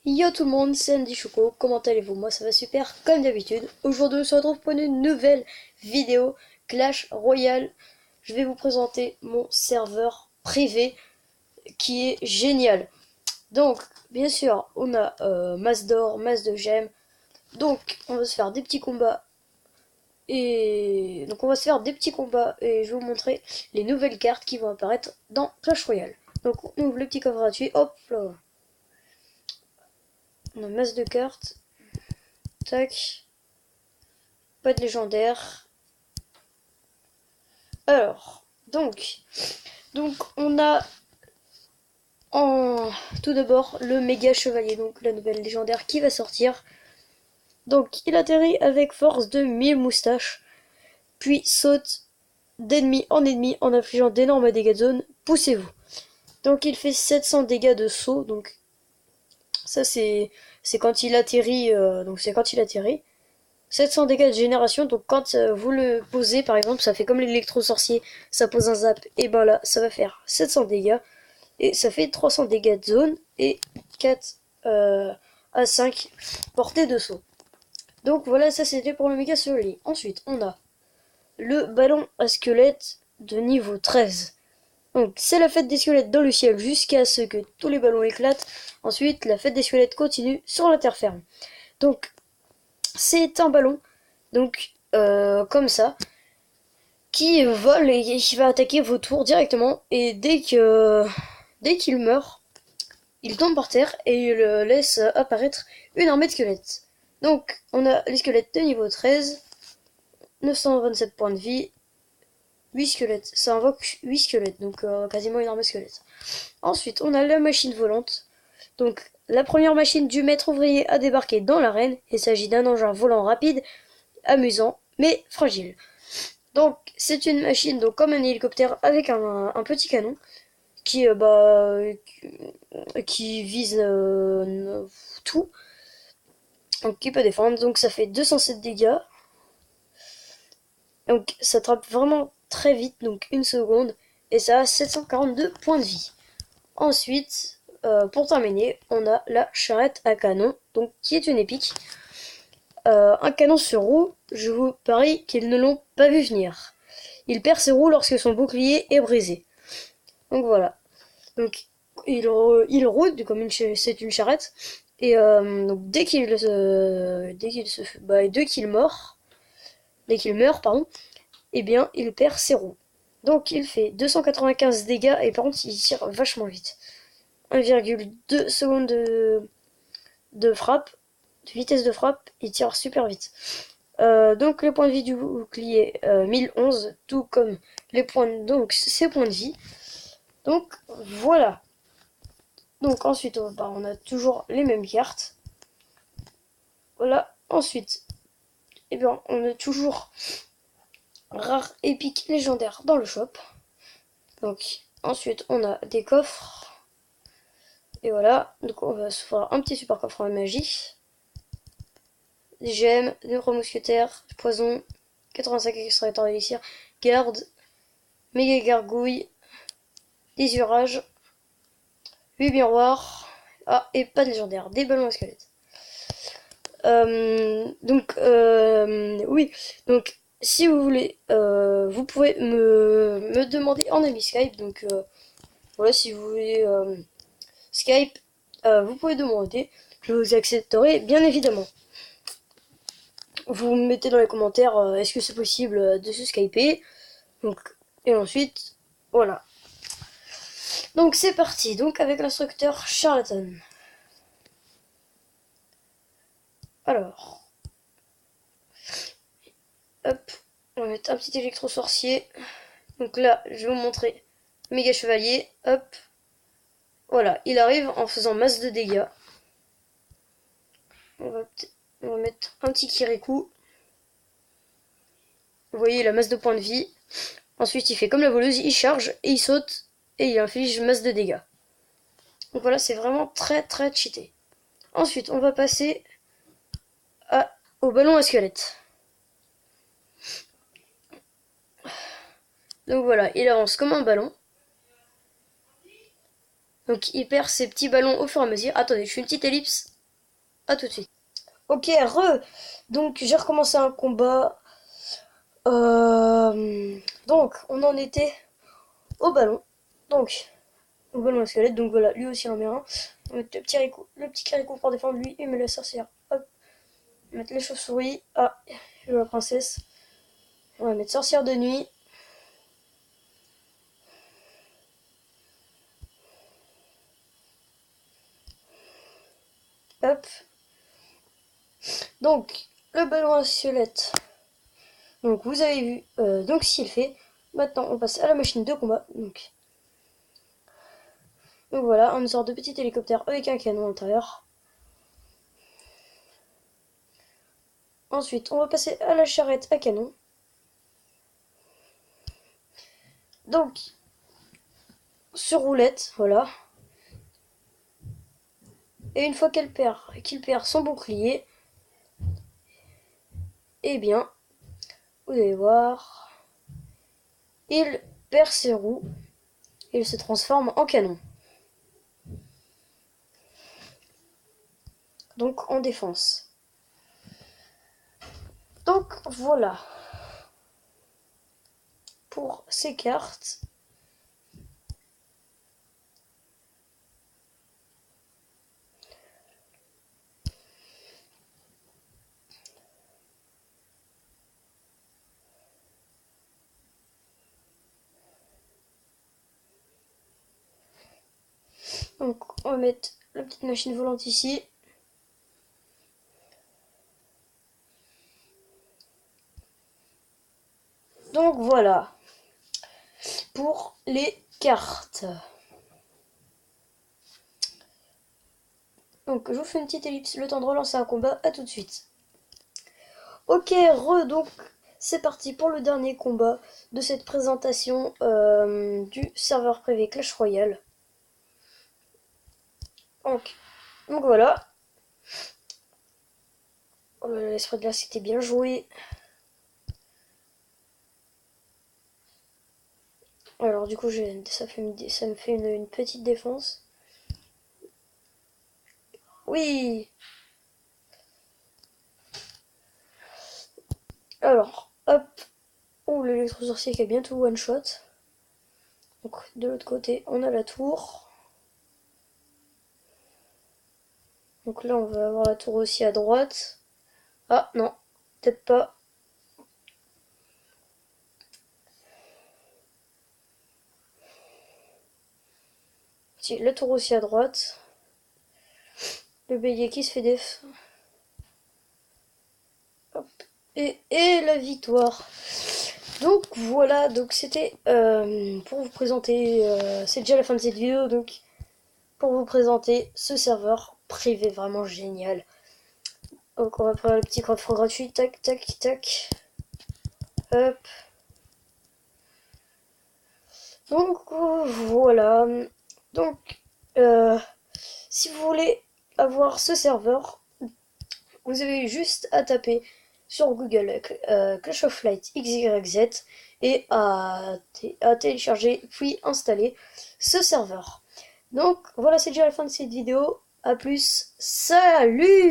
Yo tout le monde, c'est Andy Choco, comment allez-vous? Moi ça va super comme d'habitude. Aujourd'hui on se retrouve pour une nouvelle vidéo Clash Royale. Je vais vous présenter mon serveur privé qui est génial. Donc bien sûr on a masse d'or, masse de gemmes. Donc on va se faire des petits combats. Et donc on va se faire des petits combats et je vais vous montrer les nouvelles cartes qui vont apparaître dans Clash Royale. Donc on ouvre le petit coffre gratuit, hop là. On a masse de cartes. Tac. Pas de légendaire. Alors, donc on a en tout d'abord le méga chevalier, donc la nouvelle légendaire qui va sortir. Donc il atterrit avec force de 1000 moustaches, puis saute d'ennemi en infligeant d'énormes dégâts de zone. Poussez-vous. Donc il fait 700 dégâts de saut, donc ça c'est quand il atterrit, donc c'est quand il atterrit. 700 dégâts de génération, donc quand vous le posez par exemple, ça fait comme l'électro-sorcier, ça pose un zap, et ben là ça va faire 700 dégâts, et ça fait 300 dégâts de zone, et 4 à 5 portées de saut. Donc voilà, ça c'était pour le méga chevalier. Ensuite on a le ballon à squelette de niveau 13. Donc c'est la fête des squelettes dans le ciel jusqu'à ce que tous les ballons éclatent. Ensuite la fête des squelettes continue sur la terre ferme. Donc c'est un ballon, donc comme ça, qui vole et qui va attaquer vos tours directement. Et dès qu'il meurt, il tombe par terre et il laisse apparaître une armée de squelettes. Donc on a les squelettes de niveau 13, 927 points de vie, 8 squelettes. Ça invoque 8 squelettes, donc quasiment une armée de squelettes. Ensuite on a la machine volante. Donc la première machine du maître ouvrier a débarqué dans l'arène. Il s'agit d'un engin volant rapide, amusant, mais fragile. Donc c'est une machine donc comme un hélicoptère avec un petit canon qui qui vise tout, donc qui peut défendre. Donc ça fait 207 dégâts. Donc ça trappe vraiment très vite, donc une seconde, et ça a 742 points de vie. Ensuite, pour terminer, on a la charrette à canon, donc qui est une épique. Un canon sur roue, je vous parie qu'ils ne l'ont pas vu venir. Il perd ses roues lorsque son bouclier est brisé. Donc voilà. Donc il roule comme c'est une charrette. Et donc dès qu'il meurt, pardon, eh bien il perd ses roues. Donc il fait 295 dégâts et par contre il tire vachement vite. 1,2 secondes de frappe, de vitesse de frappe, il tire super vite. Donc les points de vie du bouclier 1011, tout comme ses points de vie. Donc voilà. Donc ensuite on a toujours les mêmes cartes. Voilà. Ensuite, eh bien, on a toujours rare, épique, légendaire dans le shop. Donc ensuite on a des coffres. Et voilà. Donc on va se faire un petit super coffre en magie. Des gemmes, des trois mousquetaires, poison, 85 extracteurs d'élixir, garde, méga gargouille, des urages, 8 miroirs, et pas de légendaire, des ballons à squelettes. Oui, donc si vous voulez, vous pouvez me demander en ami Skype. Donc voilà, si vous voulez Skype, vous pouvez demander, je vous accepterai bien évidemment. Vous me mettez dans les commentaires est-ce que c'est possible de se skyper. Donc, et ensuite, voilà. Donc c'est parti, donc avec l'instructeur Charlatan. Alors, hop, on va mettre un petit électro-sorcier. Donc là, je vais vous montrer méga chevalier. Hop, voilà, il arrive en faisant masse de dégâts. On va mettre un petit Kirikou. Vous voyez la masse de points de vie. Ensuite, il fait comme la voleuse, il charge et il saute et il inflige masse de dégâts. Donc voilà, c'est vraiment très très cheaté. Ensuite, on va passer au ballon à squelette. Donc voilà, il avance comme un ballon. Donc il perd ses petits ballons au fur et à mesure. Attendez, je fais une petite ellipse. À tout de suite. Ok, donc j'ai recommencé un combat. Donc on en était au ballon. Donc au ballon à squelette. Donc voilà, lui aussi en met un. On va mettre le petit caricot pour défendre lui. Il met la sorcière. Hop. On va mettre les chauves-souris. Ah, la princesse. On va mettre sorcière de nuit. Hop. Donc le ballon à squelette. Donc vous avez vu. Donc s'il fait. Maintenant on passe à la machine de combat. Donc voilà, une sorte de petit hélicoptère avec un canon à l'intérieur. Ensuite, on va passer à la charrette à canon. Donc, sur roulette, voilà. Et une fois qu'il perd son bouclier, eh bien, vous allez voir, il perd ses roues et il se transforme en canon. Donc, en défense. Donc, voilà. Pour ces cartes. Donc, on va mettre la petite machine volante ici. Donc, voilà. Pour les cartes. Donc, je vous fais une petite ellipse, le temps de relancer un combat. À tout de suite. Ok, donc c'est parti pour le dernier combat de cette présentation du serveur privé Clash Royale. Donc voilà. Oh, l'esprit de glace était bien joué. Alors du coup ça me fait une petite défense. Oui. Alors, hop. Oh, l'électro-sorcier qui a bientôt one shot. Donc de l'autre côté, on a la tour. Donc là, on va avoir la tour aussi à droite. Ah non, peut-être pas. Si, la tour aussi à droite. Le bélier qui se fait def. Hop. Et la victoire. Donc voilà, donc c'était pour vous présenter, c'est déjà la fin de cette vidéo, donc pour vous présenter ce serveur privé vraiment génial. Donc on va prendre le petit coffre gratuit, tac tac tac, hop. Donc voilà, donc si vous voulez avoir ce serveur, vous avez juste à taper sur Google Clash of Flight XYZ et à télécharger puis installer ce serveur. Donc voilà, c'est déjà la fin de cette vidéo. A plus, salut!